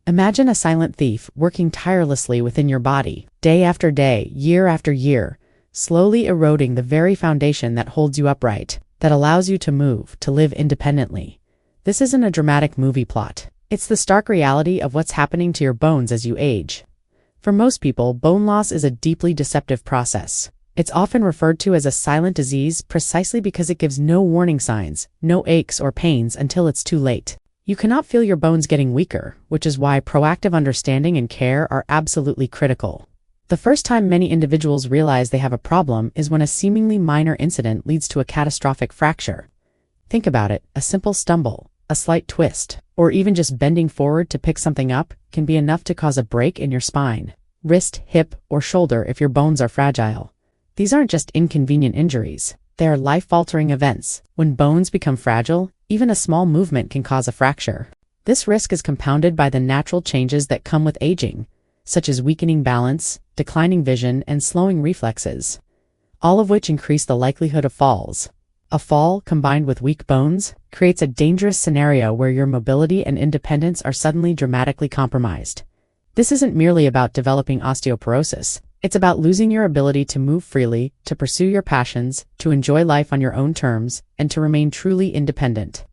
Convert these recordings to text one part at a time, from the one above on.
Imagine a silent thief working tirelessly within your body, day after day, year after year, slowly eroding the very foundation that holds you upright, that allows you to move, to live independently. This isn't a dramatic movie plot. It's the stark reality of what's happening to your bones as you age. For most people, bone loss is a deeply deceptive process. It's often referred to as a silent disease precisely because it gives no warning signs, no aches or pains until it's too late. You cannot feel your bones getting weaker, which is why proactive understanding and care are absolutely critical. The first time many individuals realize they have a problem is when a seemingly minor incident leads to a catastrophic fracture. Think about it, a simple stumble, a slight twist, or even just bending forward to pick something up can be enough to cause a break in your spine, wrist, hip, or shoulder if your bones are fragile. These aren't just inconvenient injuries. They are life-altering events. When bones become fragile, even a small movement can cause a fracture. This risk is compounded by the natural changes that come with aging, such as weakening balance, declining vision, and slowing reflexes, all of which increase the likelihood of falls. A fall, combined with weak bones, creates a dangerous scenario where your mobility and independence are suddenly dramatically compromised. This isn't merely about developing osteoporosis. It's about losing your ability to move freely, to pursue your passions, to enjoy life on your own terms, and to remain truly independent.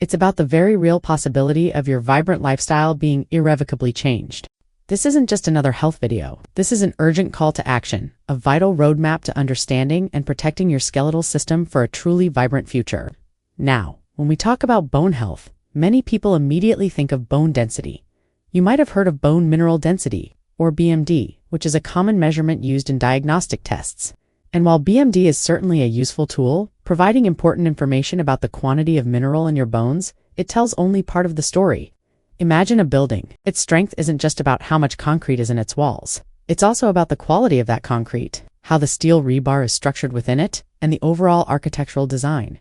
It's about the very real possibility of your vibrant lifestyle being irrevocably changed. This isn't just another health video. This is an urgent call to action, a vital roadmap to understanding and protecting your skeletal system for a truly vibrant future. Now, when we talk about bone health, many people immediately think of bone density. You might have heard of bone mineral density, or BMD, which is a common measurement used in diagnostic tests. And while BMD is certainly a useful tool, providing important information about the quantity of mineral in your bones, it tells only part of the story. Imagine a building. Its strength isn't just about how much concrete is in its walls. It's also about the quality of that concrete, how the steel rebar is structured within it, and the overall architectural design.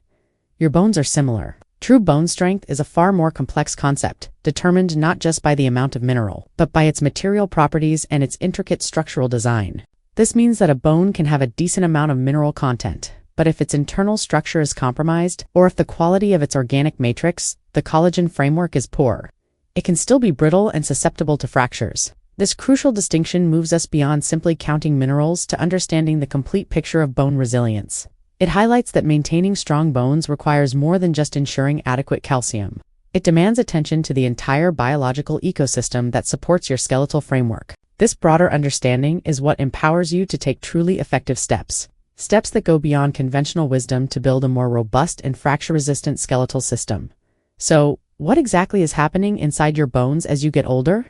Your bones are similar. True bone strength is a far more complex concept, determined not just by the amount of mineral, but by its material properties and its intricate structural design. This means that a bone can have a decent amount of mineral content, but if its internal structure is compromised, or if the quality of its organic matrix, the collagen framework, is poor, it can still be brittle and susceptible to fractures. This crucial distinction moves us beyond simply counting minerals to understanding the complete picture of bone resilience. It highlights that maintaining strong bones requires more than just ensuring adequate calcium. It demands attention to the entire biological ecosystem that supports your skeletal framework. This broader understanding is what empowers you to take truly effective steps. Steps that go beyond conventional wisdom to build a more robust and fracture-resistant skeletal system. So, what exactly is happening inside your bones as you get older?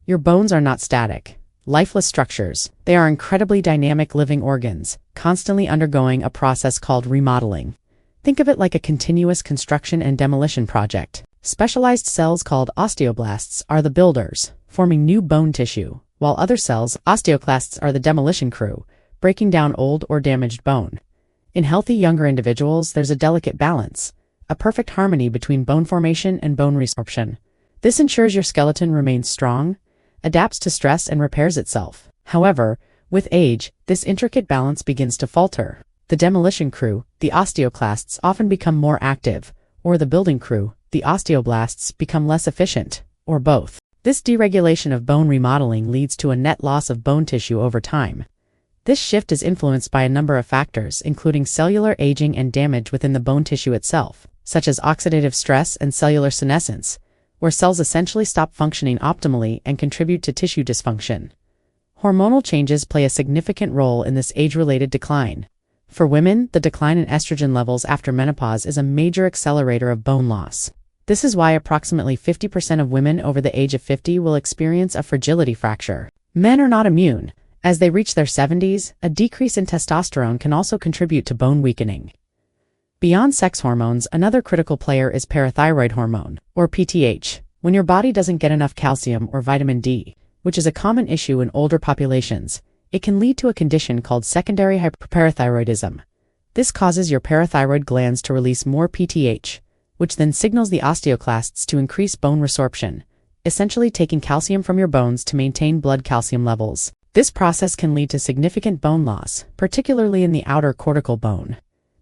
Your bones are not static, lifeless structures. They are incredibly dynamic living organs, constantly undergoing a process called remodeling. Think of it like a continuous construction and demolition project. Specialized cells called osteoblasts are the builders, forming new bone tissue, while other cells, osteoclasts, are the demolition crew, breaking down old or damaged bone. In healthy younger individuals, there's a delicate balance, a perfect harmony between bone formation and bone resorption. This ensures your skeleton remains strong, adapts to stress, and repairs itself. However, with age, this intricate balance begins to falter. The demolition crew, the osteoclasts, often become more active, or the building crew, the osteoblasts, become less efficient, or both. This deregulation of bone remodeling leads to a net loss of bone tissue over time. This shift is influenced by a number of factors, including cellular aging and damage within the bone tissue itself, such as oxidative stress and cellular senescence, where cells essentially stop functioning optimally and contribute to tissue dysfunction. Hormonal changes play a significant role in this age-related decline. For women, the decline in estrogen levels after menopause is a major accelerator of bone loss. This is why approximately 50% of women over the age of 50 will experience a fragility fracture. Men are not immune. As they reach their 70s, a decrease in testosterone can also contribute to bone weakening. Beyond sex hormones, another critical player is parathyroid hormone, or PTH. When your body doesn't get enough calcium or vitamin D, which is a common issue in older populations, it can lead to a condition called secondary hyperparathyroidism. This causes your parathyroid glands to release more PTH, which then signals the osteoclasts to increase bone resorption, essentially taking calcium from your bones to maintain blood calcium levels. This process can lead to significant bone loss, particularly in the outer cortical bone.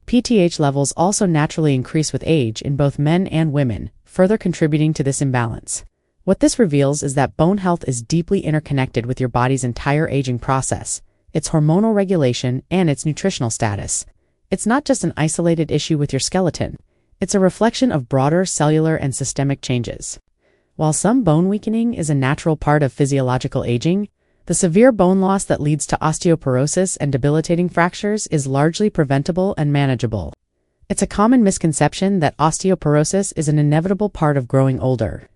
PTH levels also naturally increase with age in both men and women, further contributing to this imbalance. What this reveals is that bone health is deeply interconnected with your body's entire aging process, its hormonal regulation, and its nutritional status. It's not just an isolated issue with your skeleton. It's a reflection of broader cellular and systemic changes. While some bone weakening is a natural part of physiological aging, the severe bone loss that leads to osteoporosis and debilitating fractures is largely preventable and manageable. It's a common misconception that osteoporosis is an inevitable part of growing older.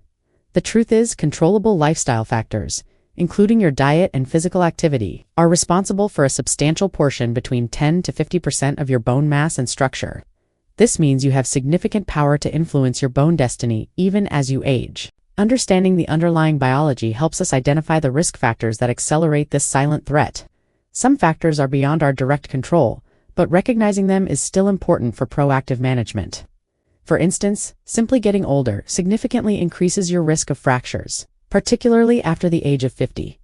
The truth is, controllable lifestyle factors, including your diet and physical activity, are responsible for a substantial portion between 10 to 50% of your bone mass and structure. This means you have significant power to influence your bone destiny even as you age. Understanding the underlying biology helps us identify the risk factors that accelerate this silent threat. Some factors are beyond our direct control, but recognizing them is still important for proactive management. For instance, simply getting older significantly increases your risk of fractures, particularly after the age of 50.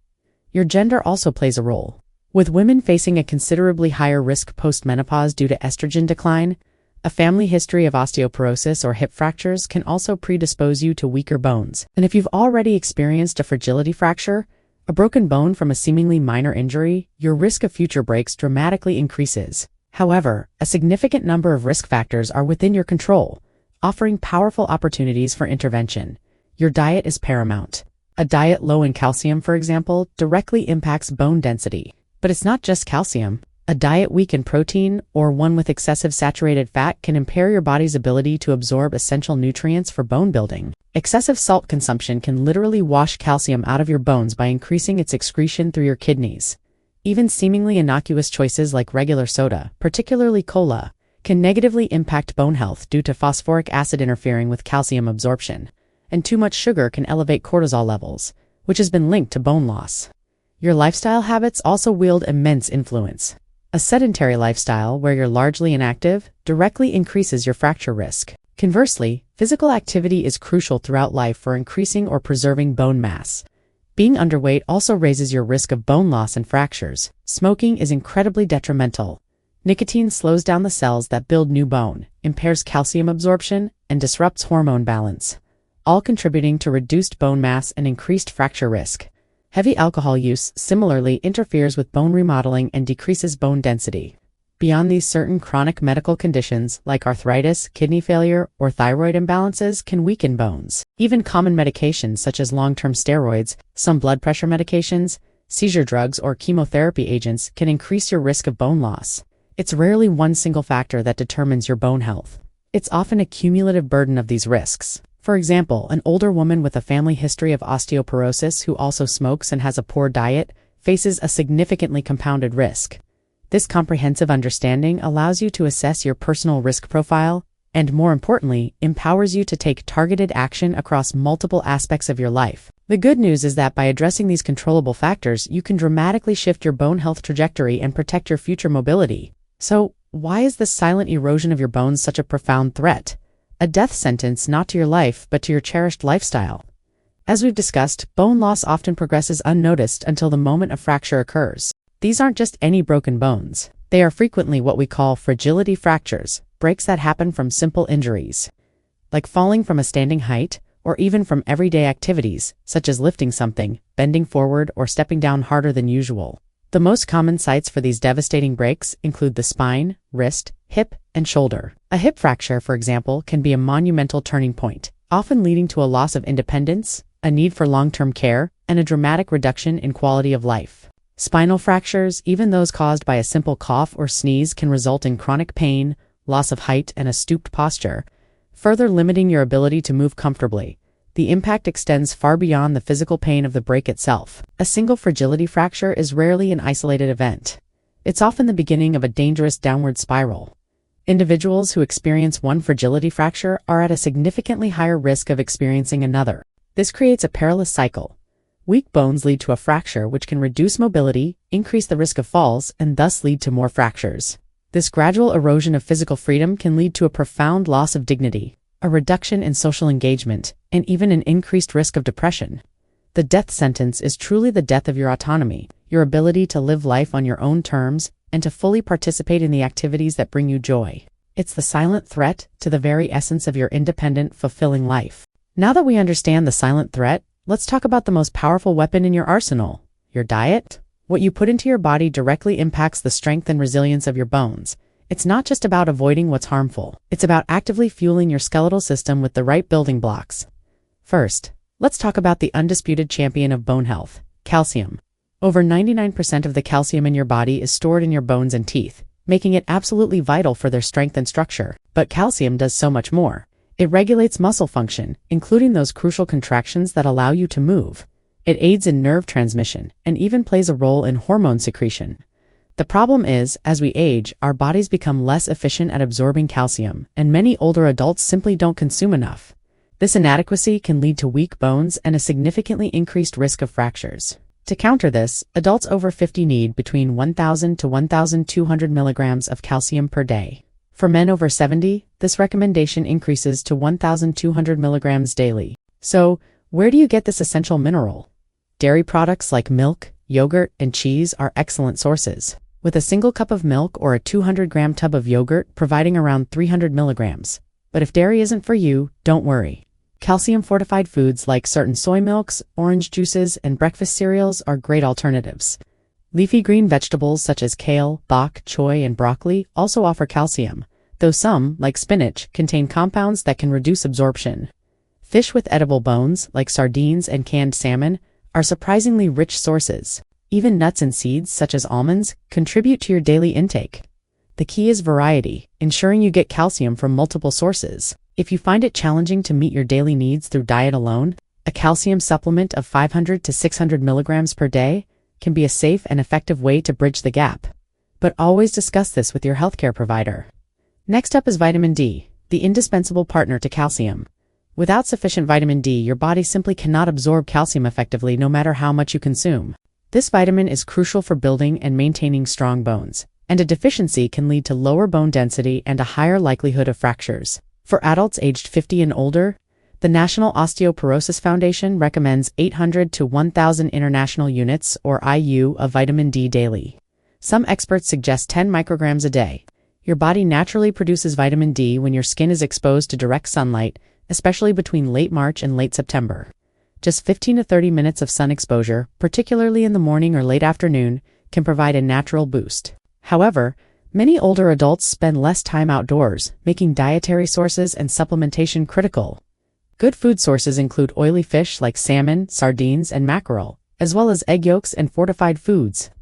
Your gender also plays a role, with women facing a considerably higher risk post-menopause due to estrogen decline. A family history of osteoporosis or hip fractures can also predispose you to weaker bones. And if you've already experienced a fragility fracture, a broken bone from a seemingly minor injury, your risk of future breaks dramatically increases. However, a significant number of risk factors are within your control, offering powerful opportunities for intervention. Your diet is paramount. A diet low in calcium, for example, directly impacts bone density. But it's not just calcium. A diet weak in protein, or one with excessive saturated fat, can impair your body's ability to absorb essential nutrients for bone building. Excessive salt consumption can literally wash calcium out of your bones by increasing its excretion through your kidneys. Even seemingly innocuous choices like regular soda, particularly cola, can negatively impact bone health due to phosphoric acid interfering with calcium absorption. And too much sugar can elevate cortisol levels, which has been linked to bone loss. Your lifestyle habits also wield immense influence. A sedentary lifestyle where you're largely inactive directly increases your fracture risk. Conversely, physical activity is crucial throughout life for increasing or preserving bone mass. Being underweight also raises your risk of bone loss and fractures. Smoking is incredibly detrimental. Nicotine slows down the cells that build new bone, impairs calcium absorption, and disrupts hormone balance, all contributing to reduced bone mass and increased fracture risk. Heavy alcohol use similarly interferes with bone remodeling and decreases bone density. Beyond these, certain chronic medical conditions like arthritis, kidney failure, or thyroid imbalances can weaken bones. Even common medications such as long-term steroids, some blood pressure medications, seizure drugs, or chemotherapy agents can increase your risk of bone loss. It's rarely one single factor that determines your bone health. It's often a cumulative burden of these risks. For example, an older woman with a family history of osteoporosis who also smokes and has a poor diet faces a significantly compounded risk. This comprehensive understanding allows you to assess your personal risk profile and, more importantly, empowers you to take targeted action across multiple aspects of your life. The good news is that by addressing these controllable factors, you can dramatically shift your bone health trajectory and protect your future mobility. So, why is the silent erosion of your bones such a profound threat? A death sentence not to your life, but to your cherished lifestyle. As we've discussed, bone loss often progresses unnoticed until the moment a fracture occurs. These aren't just any broken bones. They are frequently what we call fragility fractures, breaks that happen from simple injuries, like falling from a standing height, or even from everyday activities, such as lifting something, bending forward, or stepping down harder than usual. The most common sites for these devastating breaks include the spine, wrist, hip, and shoulder. A hip fracture, for example, can be a monumental turning point, often leading to a loss of independence, a need for long-term care, and a dramatic reduction in quality of life. Spinal fractures, even those caused by a simple cough or sneeze, can result in chronic pain, loss of height, and a stooped posture, further limiting your ability to move comfortably. The impact extends far beyond the physical pain of the break itself. A single fragility fracture is rarely an isolated event. It's often the beginning of a dangerous downward spiral. Individuals who experience one fragility fracture are at a significantly higher risk of experiencing another. This creates a perilous cycle. Weak bones lead to a fracture, which can reduce mobility, increase the risk of falls, and thus lead to more fractures. This gradual erosion of physical freedom can lead to a profound loss of dignity, a reduction in social engagement, and even an increased risk of depression. The death sentence is truly the death of your autonomy, your ability to live life on your own terms, and to fully participate in the activities that bring you joy. It's the silent threat to the very essence of your independent, fulfilling life. Now that we understand the silent threat, let's talk about the most powerful weapon in your arsenal, your diet. What you put into your body directly impacts the strength and resilience of your bones. It's not just about avoiding what's harmful. It's about actively fueling your skeletal system with the right building blocks. First, let's talk about the undisputed champion of bone health, calcium. Over 99% of the calcium in your body is stored in your bones and teeth, making it absolutely vital for their strength and structure. But calcium does so much more. It regulates muscle function, including those crucial contractions that allow you to move. It aids in nerve transmission, and even plays a role in hormone secretion. The problem is, as we age, our bodies become less efficient at absorbing calcium, and many older adults simply don't consume enough. This inadequacy can lead to weak bones and a significantly increased risk of fractures. To counter this, adults over 50 need between 1,000 to 1,200 milligrams of calcium per day. For men over 70, this recommendation increases to 1,200 milligrams daily. So, where do you get this essential mineral? Dairy products like milk, yogurt, and cheese are excellent sources, with a single cup of milk or a 200-gram tub of yogurt providing around 300 milligrams. But if dairy isn't for you, don't worry. Calcium-fortified foods like certain soy milks, orange juices, and breakfast cereals are great alternatives. Leafy green vegetables such as kale, bok choy, and broccoli also offer calcium, though some, like spinach, contain compounds that can reduce absorption. Fish with edible bones, like sardines and canned salmon, are surprisingly rich sources. Even nuts and seeds, such as almonds, contribute to your daily intake. The key is variety, ensuring you get calcium from multiple sources. If you find it challenging to meet your daily needs through diet alone, a calcium supplement of 500 to 600 milligrams per day can be a safe and effective way to bridge the gap. But always discuss this with your healthcare provider. Next up is vitamin D, the indispensable partner to calcium. Without sufficient vitamin D, your body simply cannot absorb calcium effectively no matter how much you consume. This vitamin is crucial for building and maintaining strong bones, and a deficiency can lead to lower bone density and a higher likelihood of fractures. For adults aged 50 and older, the National Osteoporosis Foundation recommends 800 to 1,000 international units, or IU, of vitamin D daily. Some experts suggest 10 micrograms a day. Your body naturally produces vitamin D when your skin is exposed to direct sunlight, especially between late March and late September. Just 15 to 30 minutes of sun exposure, particularly in the morning or late afternoon, can provide a natural boost. However, many older adults spend less time outdoors, making dietary sources and supplementation critical. Good food sources include oily fish like salmon, sardines, and mackerel, as well as egg yolks and fortified foods.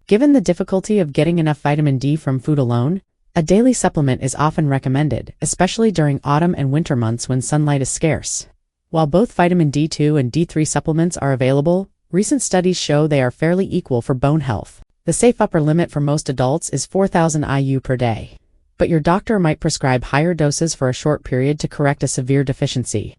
Given the difficulty of getting enough vitamin D from food alone, a daily supplement is often recommended, especially during autumn and winter months when sunlight is scarce. While both vitamin D2 and D3 supplements are available, recent studies show they are fairly equal for bone health. The safe upper limit for most adults is 4,000 IU per day. But your doctor might prescribe higher doses for a short period to correct a severe deficiency.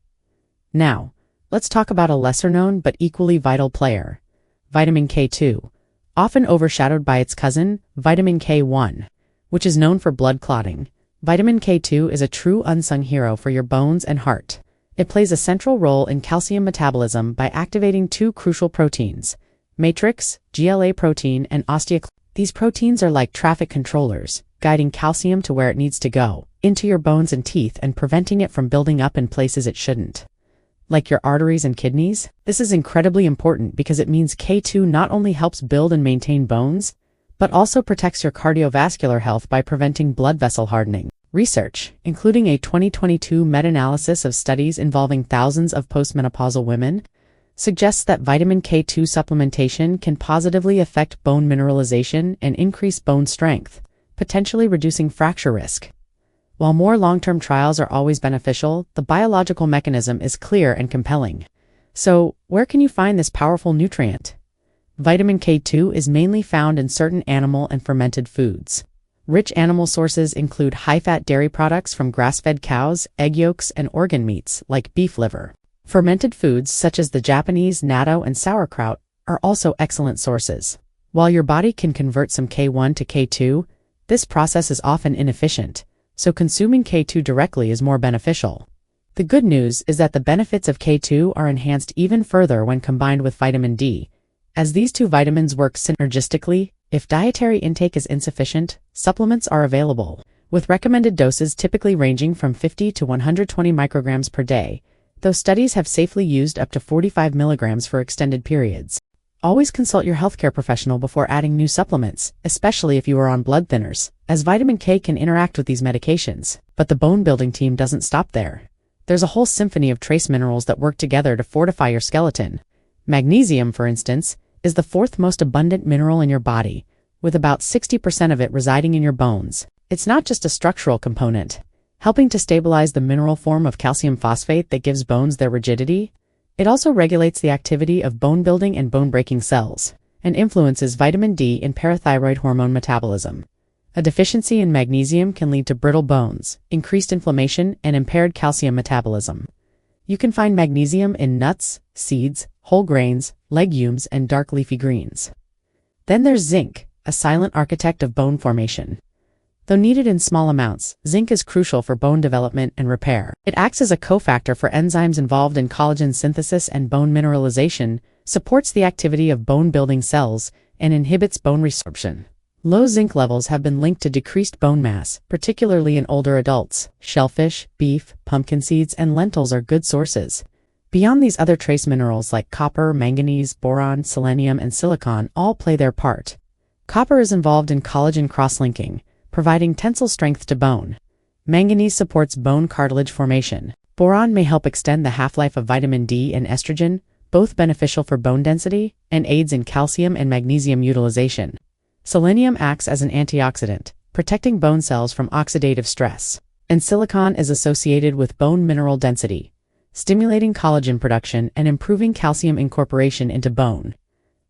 Now, let's talk about a lesser-known but equally vital player, vitamin K2, often overshadowed by its cousin, vitamin K1, which is known for blood clotting. Vitamin K2 is a true unsung hero for your bones and heart. It plays a central role in calcium metabolism by activating two crucial proteins, matrix, GLA protein, and osteoclast. These proteins are like traffic controllers, guiding calcium to where it needs to go, into your bones and teeth, and preventing it from building up in places it shouldn't. Like your arteries and kidneys, this is incredibly important because it means K2 not only helps build and maintain bones, but also protects your cardiovascular health by preventing blood vessel hardening. Research, including a 2022 meta-analysis of studies involving thousands of postmenopausal women, suggests that vitamin K2 supplementation can positively affect bone mineralization and increase bone strength, potentially reducing fracture risk. While more long-term trials are always beneficial, the biological mechanism is clear and compelling. So, where can you find this powerful nutrient? Vitamin K2 is mainly found in certain animal and fermented foods. Rich animal sources include high-fat dairy products from grass-fed cows, egg yolks, and organ meats, like beef liver. Fermented foods such as the Japanese natto and sauerkraut are also excellent sources. While your body can convert some K1 to K2, this process is often inefficient, so consuming K2 directly is more beneficial. The good news is that the benefits of K2 are enhanced even further when combined with vitamin D, as these two vitamins work synergistically. If dietary intake is insufficient, supplements are available, with recommended doses typically ranging from 50 to 120 micrograms per day. though studies have safely used up to 45 milligrams for extended periods. Always consult your healthcare professional before adding new supplements, especially if you are on blood thinners, as vitamin K can interact with these medications. But the bone building team doesn't stop there. There's a whole symphony of trace minerals that work together to fortify your skeleton. Magnesium, for instance, is the fourth most abundant mineral in your body, with about 60% of it residing in your bones. It's not just a structural component, helping to stabilize the mineral form of calcium phosphate that gives bones their rigidity. It also regulates the activity of bone-building and bone-breaking cells, and influences vitamin D in parathyroid hormone metabolism. A deficiency in magnesium can lead to brittle bones, increased inflammation, and impaired calcium metabolism. You can find magnesium in nuts, seeds, whole grains, legumes, and dark leafy greens. Then there's zinc, a silent architect of bone formation. Though needed in small amounts, zinc is crucial for bone development and repair. It acts as a cofactor for enzymes involved in collagen synthesis and bone mineralization, supports the activity of bone-building cells, and inhibits bone resorption. Low zinc levels have been linked to decreased bone mass, particularly in older adults. Shellfish, beef, pumpkin seeds, and lentils are good sources. Beyond these, other trace minerals like copper, manganese, boron, selenium, and silicon all play their part. Copper is involved in collagen cross-linking, providing tensile strength to bone. Manganese supports bone cartilage formation. Boron may help extend the half-life of vitamin D and estrogen, both beneficial for bone density, and aids in calcium and magnesium utilization. Selenium acts as an antioxidant, protecting bone cells from oxidative stress. And silicon is associated with bone mineral density, stimulating collagen production and improving calcium incorporation into bone.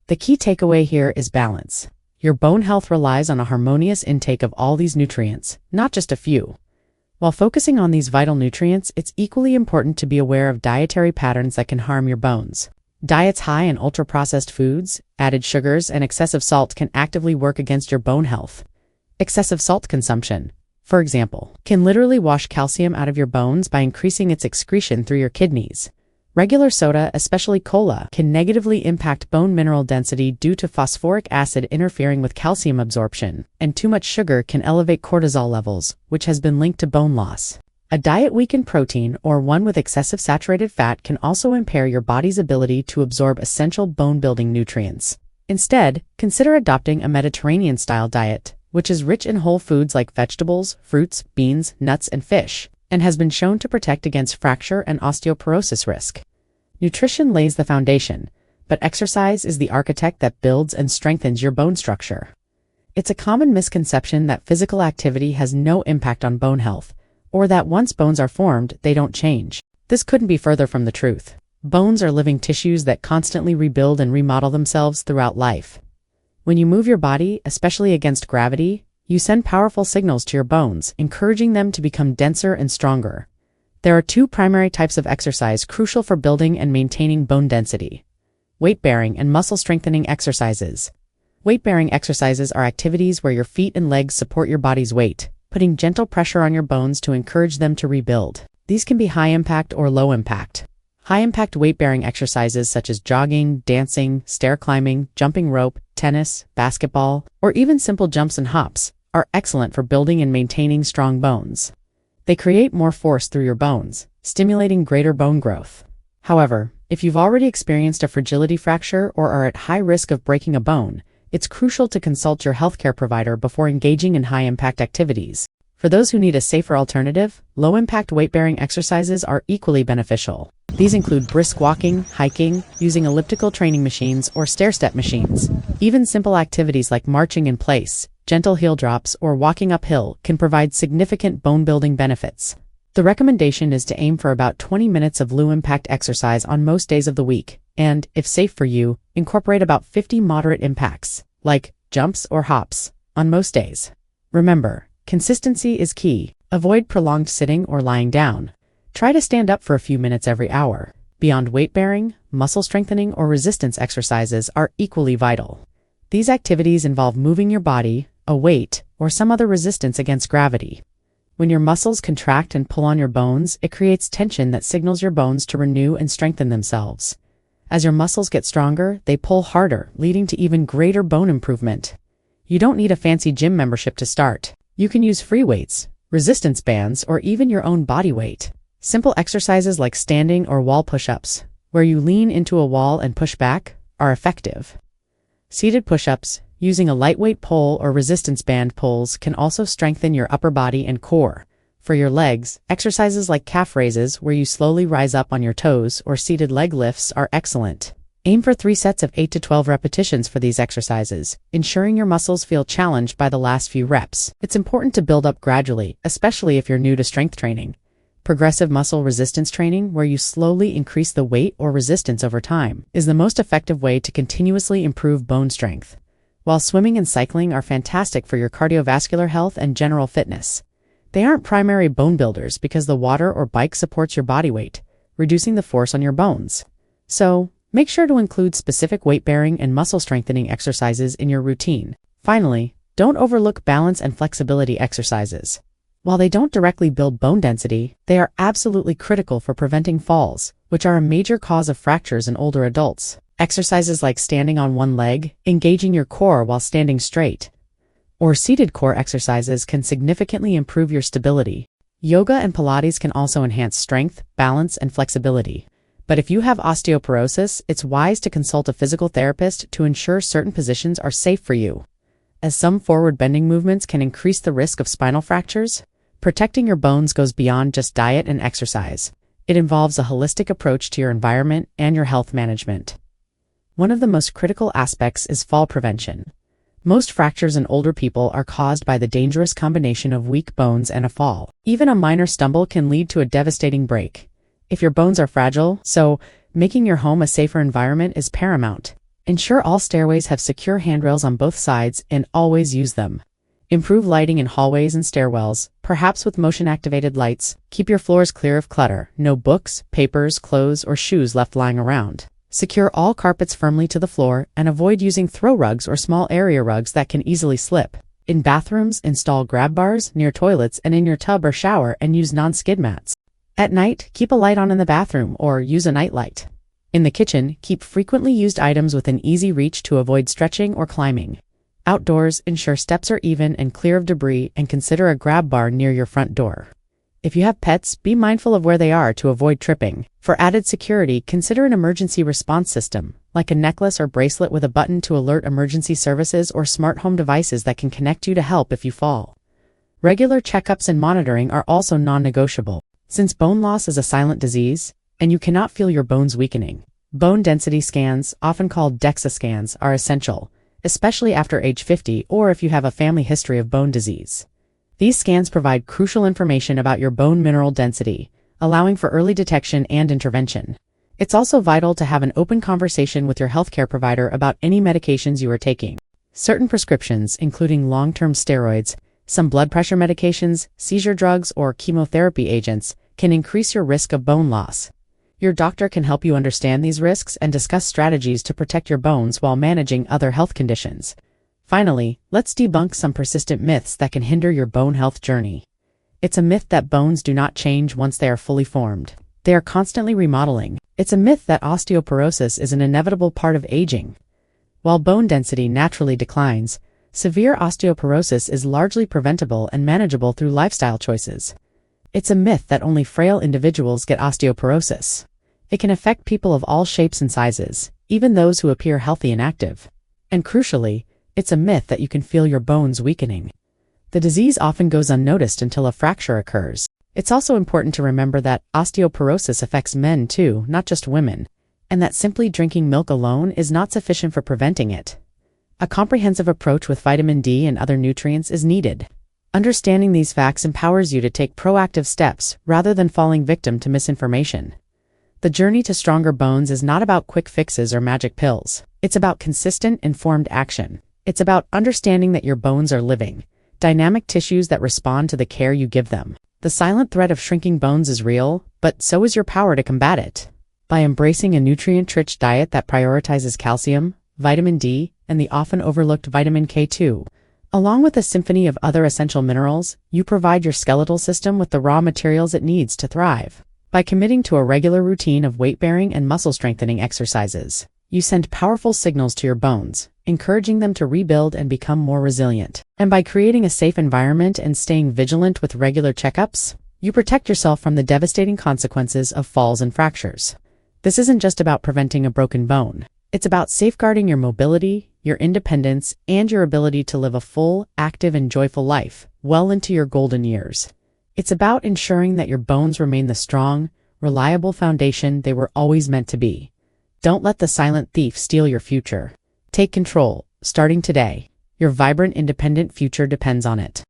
The key takeaway here is balance. Your bone health relies on a harmonious intake of all these nutrients, not just a few. While focusing on these vital nutrients, it's equally important to be aware of dietary patterns that can harm your bones. Diets high in ultra-processed foods, added sugars, and excessive salt can actively work against your bone health. Excessive salt consumption, for example, can literally wash calcium out of your bones by increasing its excretion through your kidneys. Regular soda, especially cola, can negatively impact bone mineral density due to phosphoric acid interfering with calcium absorption, and too much sugar can elevate cortisol levels, which has been linked to bone loss. A diet weak in protein or one with excessive saturated fat can also impair your body's ability to absorb essential bone-building nutrients. Instead, consider adopting a Mediterranean-style diet, which is rich in whole foods like vegetables, fruits, beans, nuts, and fish, and has been shown to protect against fracture and osteoporosis risk. Nutrition lays the foundation, but exercise is the architect that builds and strengthens your bone structure. It's a common misconception that physical activity has no impact on bone health, or that once bones are formed, they don't change. This couldn't be further from the truth. Bones are living tissues that constantly rebuild and remodel themselves throughout life. When you move your body, especially against gravity, you send powerful signals to your bones, encouraging them to become denser and stronger. There are two primary types of exercise crucial for building and maintaining bone density: weight-bearing and muscle-strengthening exercises. Weight-bearing exercises are activities where your feet and legs support your body's weight, putting gentle pressure on your bones to encourage them to rebuild. These can be high-impact or low-impact. High-impact weight-bearing exercises such as jogging, dancing, stair climbing, jumping rope, tennis, basketball, or even simple jumps and hops are excellent for building and maintaining strong bones. They create more force through your bones, stimulating greater bone growth. However, if you've already experienced a fragility fracture or are at high risk of breaking a bone, it's crucial to consult your healthcare provider before engaging in high-impact activities. For those who need a safer alternative, low-impact weight-bearing exercises are equally beneficial. These include brisk walking, hiking, using elliptical training machines, or stair-step machines. Even simple activities like marching in place, gentle heel drops, or walking uphill can provide significant bone-building benefits. The recommendation is to aim for about 20 minutes of low-impact exercise on most days of the week, and, if safe for you, incorporate about 50 moderate impacts, like jumps or hops, on most days. Remember, consistency is key. Avoid prolonged sitting or lying down. Try to stand up for a few minutes every hour. Beyond weight-bearing, muscle strengthening or resistance exercises are equally vital. These activities involve moving your body, a weight, or some other resistance against gravity. When your muscles contract and pull on your bones, it creates tension that signals your bones to renew and strengthen themselves. As your muscles get stronger, they pull harder, leading to even greater bone improvement. You don't need a fancy gym membership to start. You can use free weights, resistance bands, or even your own body weight. Simple exercises like standing or wall push-ups, where you lean into a wall and push back, are effective. Seated push-ups, using a lightweight pole or resistance band pulls, can also strengthen your upper body and core. For your legs, exercises like calf raises, where you slowly rise up on your toes, or seated leg lifts are excellent. Aim for 3 sets of 8 to 12 repetitions for these exercises, ensuring your muscles feel challenged by the last few reps. It's important to build up gradually, especially if you're new to strength training. Progressive muscle resistance training, where you slowly increase the weight or resistance over time, is the most effective way to continuously improve bone strength. While swimming and cycling are fantastic for your cardiovascular health and general fitness, they aren't primary bone builders because the water or bike supports your body weight, reducing the force on your bones. So, make sure to include specific weight-bearing and muscle-strengthening exercises in your routine. Finally, don't overlook balance and flexibility exercises. While they don't directly build bone density, they are absolutely critical for preventing falls, which are a major cause of fractures in older adults. Exercises like standing on one leg, engaging your core while standing straight, or seated core exercises can significantly improve your stability. Yoga and Pilates can also enhance strength, balance, and flexibility. But if you have osteoporosis, it's wise to consult a physical therapist to ensure certain positions are safe for you. As some forward bending movements can increase the risk of spinal fractures, protecting your bones goes beyond just diet and exercise. It involves a holistic approach to your environment and your health management. One of the most critical aspects is fall prevention. Most fractures in older people are caused by the dangerous combination of weak bones and a fall. Even a minor stumble can lead to a devastating break. If your bones are fragile, making your home a safer environment is paramount. Ensure all stairways have secure handrails on both sides and always use them. Improve lighting in hallways and stairwells, perhaps with motion-activated lights. Keep your floors clear of clutter. No books, papers, clothes, or shoes left lying around. Secure all carpets firmly to the floor and avoid using throw rugs or small area rugs that can easily slip. In bathrooms, install grab bars near toilets and in your tub or shower and use non-skid mats. At night, keep a light on in the bathroom or use a nightlight. In the kitchen, keep frequently used items within easy reach to avoid stretching or climbing. Outdoors, ensure steps are even and clear of debris and consider a grab bar near your front door. If you have pets, be mindful of where they are to avoid tripping. For added security, consider an emergency response system, like a necklace or bracelet with a button to alert emergency services or smart home devices that can connect you to help if you fall. Regular checkups and monitoring are also non-negotiable. Since bone loss is a silent disease, and you cannot feel your bones weakening, bone density scans, often called DEXA scans, are essential, especially after age 50 or if you have a family history of bone disease. These scans provide crucial information about your bone mineral density, allowing for early detection and intervention. It's also vital to have an open conversation with your healthcare provider about any medications you are taking. Certain prescriptions, including long-term steroids, some blood pressure medications, seizure drugs, or chemotherapy agents, can increase your risk of bone loss. Your doctor can help you understand these risks and discuss strategies to protect your bones while managing other health conditions. Finally, let's debunk some persistent myths that can hinder your bone health journey. It's a myth that bones do not change once they are fully formed. They are constantly remodeling. It's a myth that osteoporosis is an inevitable part of aging. While bone density naturally declines, severe osteoporosis is largely preventable and manageable through lifestyle choices. It's a myth that only frail individuals get osteoporosis. It can affect people of all shapes and sizes, even those who appear healthy and active. And crucially, it's a myth that you can feel your bones weakening. The disease often goes unnoticed until a fracture occurs. It's also important to remember that osteoporosis affects men too, not just women, and that simply drinking milk alone is not sufficient for preventing it. A comprehensive approach with vitamin D and other nutrients is needed. Understanding these facts empowers you to take proactive steps rather than falling victim to misinformation. The journey to stronger bones is not about quick fixes or magic pills. It's about consistent, informed action. It's about understanding that your bones are living, dynamic tissues that respond to the care you give them. The silent threat of shrinking bones is real, but so is your power to combat it. By embracing a nutrient-rich diet that prioritizes calcium, vitamin D, and the often overlooked vitamin K2, along with a symphony of other essential minerals, you provide your skeletal system with the raw materials it needs to thrive. By committing to a regular routine of weight-bearing and muscle-strengthening exercises, you send powerful signals to your bones, encouraging them to rebuild and become more resilient. And by creating a safe environment and staying vigilant with regular checkups, You protect yourself from the devastating consequences of falls and fractures. This isn't just about preventing a broken bone. It's about safeguarding your mobility, your independence, and your ability to live a full, active, and joyful life well into your golden years. It's about ensuring that your bones remain the strong, reliable foundation they were always meant to be. Don't let the silent thief steal your future. Take control, starting today. Your vibrant, independent future depends on it.